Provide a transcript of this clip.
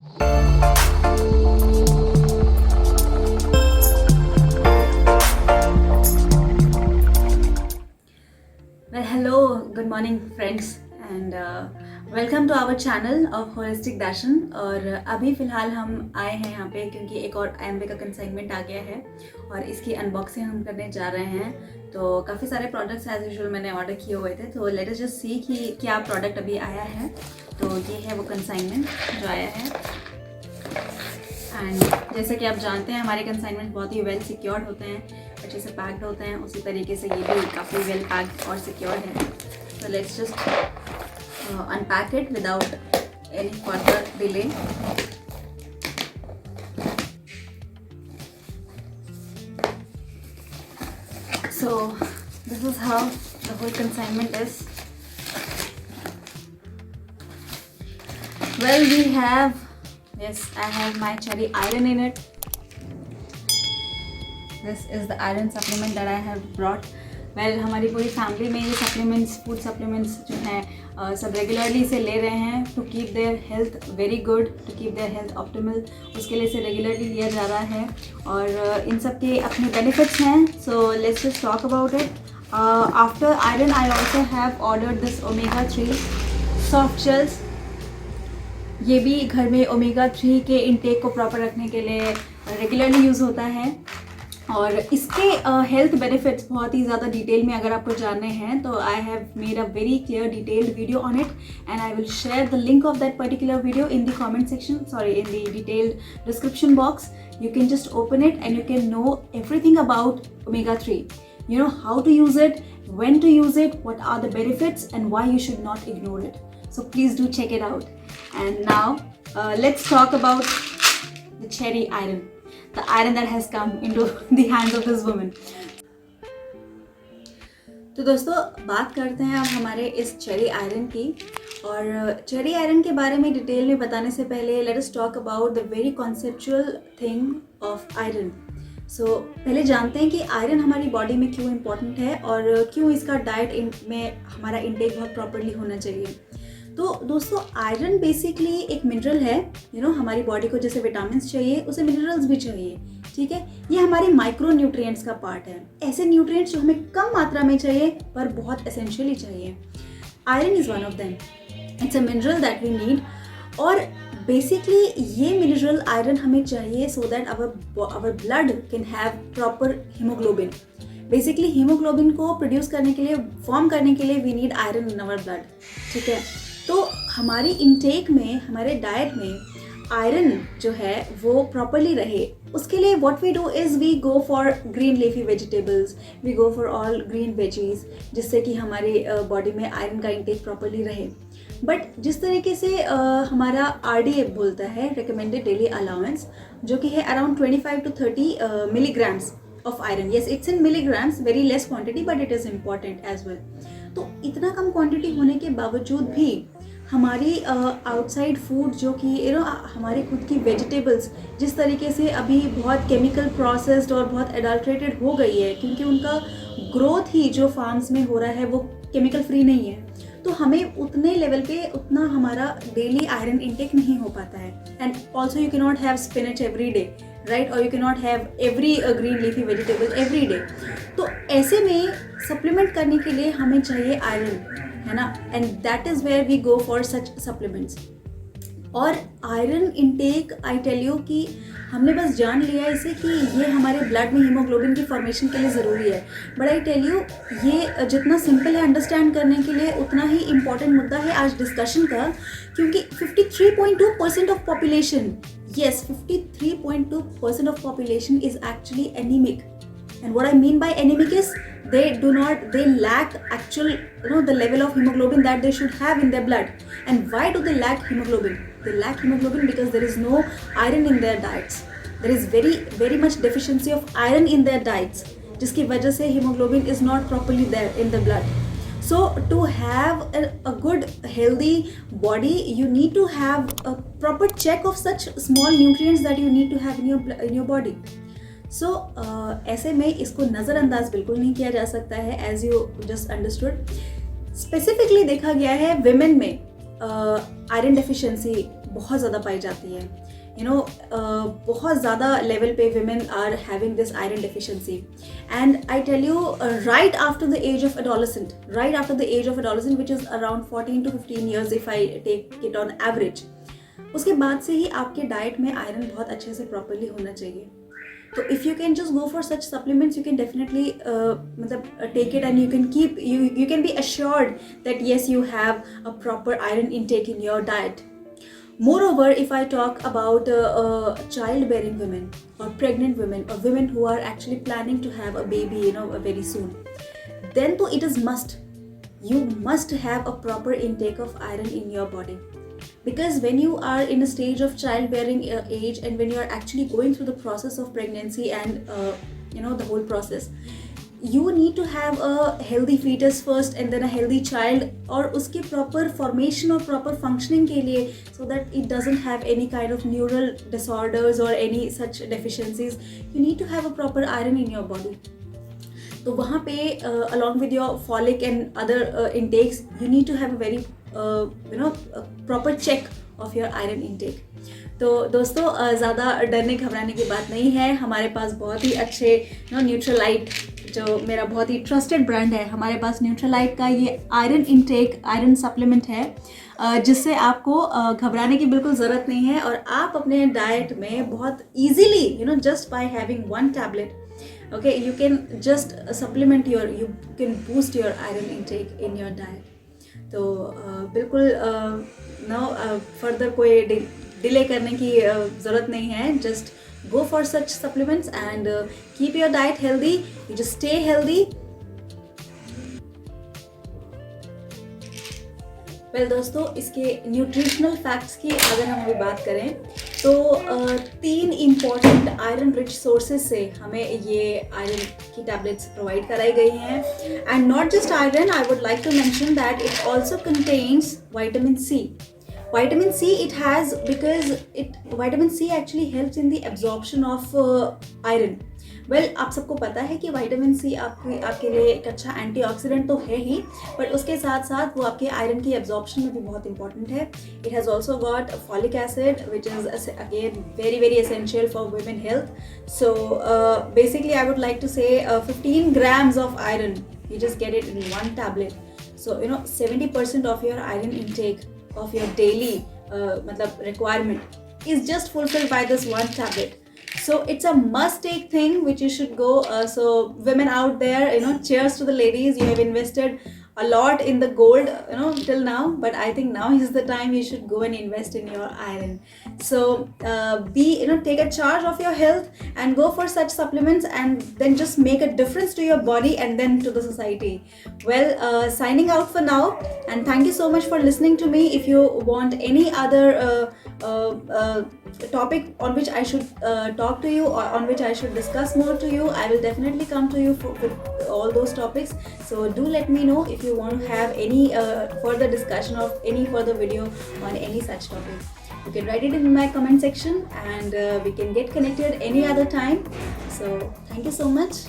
Well, hello, good morning friends and welcome to our channel of holistic Darshan. और अभी फ़िलहाल हम आए हैं यहाँ पे क्योंकि एक और एमवे का कंसाइनमेंट आ गया है और इसकी अनबॉक्सिंग हम करने जा रहे हैं। तो काफ़ी सारे प्रोडक्ट्स एज यूजुअल मैंने ऑर्डर किए हुए थे, तो लेट अस जस्ट सी कि क्या प्रोडक्ट अभी आया है। तो ये है वो कंसाइनमेंट जो आया है। एंड जैसे कि आप जानते हैं हमारे कंसाइनमेंट बहुत ही वेल सिक्योर्ड होते हैं, अच्छे से पैक्ड होते हैं, उसी तरीके से ये भी काफ़ी वेल पैक्ड और सिक्योर्ड है। तो let's just unpack it without any further delay. So this is how the whole consignment is. Well, we have, yes, I have my cherry iron in it. This is the iron supplement that I have brought. Well हमारी पूरी family में ये supplements, food supplements जो हैं सब regularly इसे ले रहे हैं to keep their health very good, to keep their health optimal. उसके लिए इसे रेगुलरली लिया जा रहा है और इन सब के अपने बेनिफिट्स हैं। So let's just talk about it. After iron I also have ordered this omega 3 soft gels. ये भी घर में ओमेगा 3 के इनटेक को प्रॉपर रखने के लिए रेगुलरली यूज़ होता है और इसके हेल्थ बेनिफिट्स बहुत ही ज़्यादा डिटेल में अगर आपको जानने हैं तो I have made a very clear detailed video on it and I will share the link of that particular video in the comment section, sorry in the detailed description box. You can just open it and you can know everything about omega 3. You know how to use it, when to use it, what are the benefits and why you should not ignore it. So please do check it out. And now let's talk about the cherry iron. The iron that has come into the hands of this woman. तो दोस्तों बात करते हैं अब हमारे इस cherry iron की। और चेरी आयरन के बारे में डिटेल में बताने से पहले let us talk about the very conceptual thing of iron. So पहले जानते हैं कि आयरन हमारी बॉडी में क्यों इम्पॉर्टेंट है और क्यों इसका डाइट में हमारा इंटेक बहुत प्रॉपरली होना चाहिए। तो दोस्तों आयरन बेसिकली एक मिनरल है, हमारी बॉडी को जैसे विटामिन चाहिए उसे मिनरल्स भी चाहिए, ठीक है। ये हमारे माइक्रो न्यूट्रिएंट्स का पार्ट है, ऐसे न्यूट्रिएंट्स जो हमें कम मात्रा में चाहिए पर बहुत एसेंशियली चाहिए। Iron is one of them, it's a mineral that we need. और बेसिकली ये मिनरल आयरन हमें चाहिए so that our blood can have proper haemoglobin. Basically haemoglobin को प्रोड्यूस करने के लिए, फॉर्म करने के लिए we need iron in our blood, ठीक है। तो हमारी इनटेक में, हमारे डाइट में आयरन जो है वो प्रॉपरली रहे उसके लिए what we do is we go for green leafy vegetables, we go for all green veggies, जिससे कि हमारी बॉडी में आयरन का इंटेक प्रॉपरली रहे। बट जिस तरीके से हमारा RDA बोलता है, रिकमेंडेड डेली अलाउंस, जो कि है around 25 to 30 milligrams of iron. Yes, it's in milligrams, very less quantity, but it is important as well. तो इतना कम क्वांटिटी होने के बावजूद भी हमारी आउटसाइड फूड जो कि हमारे खुद की वेजिटेबल्स जिस तरीके से अभी बहुत केमिकल प्रोसेस्ड और बहुत एडल्ट्रेटेड हो गई है, क्योंकि उनका ग्रोथ ही जो फार्म्स में हो रहा है वो केमिकल फ्री नहीं है, तो हमें उतने लेवल पे उतना हमारा डेली आयरन इंटेक नहीं हो पाता है। And also you can not have spinach every day, right, और you can not have every green leafy vegetable every day. तो ऐसे में सप्लीमेंट करने के लिए हमें चाहिए आयरन, है ना, and that is where we go for such supplements. और iron intake I tell you कि हमने बस जान लिया इसे कि ये हमारे ब्लड में हीमोग्लोबिन की फॉर्मेशन के लिए ज़रूरी है, बट आई टेल यू ये जितना सिंपल है अंडरस्टैंड करने के लिए उतना ही इम्पॉर्टेंट मुद्दा है आज डिस्कशन का, क्योंकि 53.2% of population, yes, 53.2% of population is actually anemic. And what I mean by anemic is they lack actual, the level of hemoglobin that they should have in their blood. And why do they lack hemoglobin? They lack hemoglobin because there is no iron in their diets. There is very, very much deficiency of iron in their diets, जिसकी वजह से hemoglobin is not properly there in the blood. So to have a good healthy body, you need to have a proper check of such small nutrients that you need to have in your body. So ऐसे में इसको नज़रअंदाज बिल्कुल नहीं किया जा सकता है, as you just understood. Specifically देखा गया है विमेन में आयरन डेफिशिएंसी बहुत ज़्यादा पाई जाती है। बहुत ज़्यादा लेवल पे women are having this iron deficiency, and I tell you, right after the age of adolescent, which is around 14 to 15 years if I take it on average, उसके बाद से ही आपके डाइट में आयरन बहुत अच्छे से प्रॉपरली होना चाहिए। तो if you can just go for such supplements, you can definitely take it, and you can be assured that yes, you have a proper iron intake in your diet. Moreover, if I talk about childbearing women or pregnant women or women who are actually planning to have a baby, very soon, then to it is must. You must have a proper intake of iron in your body, because when you are in a stage of childbearing age, and when you are actually going through the process of pregnancy and the whole process, you need to have a healthy fetus first and then a healthy child, और उसके proper formation और proper functioning के लिए, so that it doesn't have any kind of neural disorders or any such deficiencies, you need to have a proper iron in your body. तो वहाँ पे along with your folic and other intakes, you need to have a very proper check of your iron intake. तो दोस्तों, ज़्यादा डरने घबराने की बात नहीं है। हमारे पास बहुत ही अच्छे न्यूट्रलाइट, जो मेरा बहुत ही ट्रस्टेड ब्रांड है, हमारे पास न्यूट्रलाइट का ये आयरन इंटेक आयरन सप्लीमेंट है, जिससे आपको घबराने की बिल्कुल ज़रूरत नहीं है, और आप अपने डाइट में बहुत easily just by having 1 tablet, okay, you can just supplement you can boost your iron intake in your diet. तो बिल्कुल फर्दर कोई डिले करने की ज़रूरत नहीं है। Just go for such supplements and keep your diet healthy. You just stay healthy. Well दोस्तों, इसके न्यूट्रिशनल फैक्ट्स की अगर हम अभी बात करें, तो 3 इम्पॉर्टेंट आयरन रिच सोर्सेज से हमें ये आयरन की टैबलेट्स प्रोवाइड कराई गई हैं। And not just iron, I would like to mention that it also contains vitamin C. Vitamin C it has, because vitamin C actually helps in the absorption of iron. Well, आप सबको पता है कि vitamin C आपके लिए एक अच्छा antioxidant तो है ही, बट उसके साथ साथ वो आपके आयरन की एब्जॉर्प्शन में भी बहुत इंपॉर्टेंट है. It has also got folic acid which is again very very essential for women health. So basically I would like to say 15 grams of iron, you just get it in 1 tablet. So 70% of your iron intake of your daily requirement is just fulfilled by this 1 tablet. So it's a must take thing which you should go. So women out there, cheers to the ladies. You have invested a lot in the gold, till now, but I think now is the time you should go and invest in your iron. So take a charge of your health and go for such supplements, and then just make a difference to your body and then to the society. Well, signing out for now, and thank you so much for listening to me. If you want any other topic on which I should talk to you, or on which I should discuss more to you, I will definitely come to you with all those topics. So do let me know if you want to have any further discussion of any further video on any such topic. You can write it in my comment section, and we can get connected any other time. So thank you so much.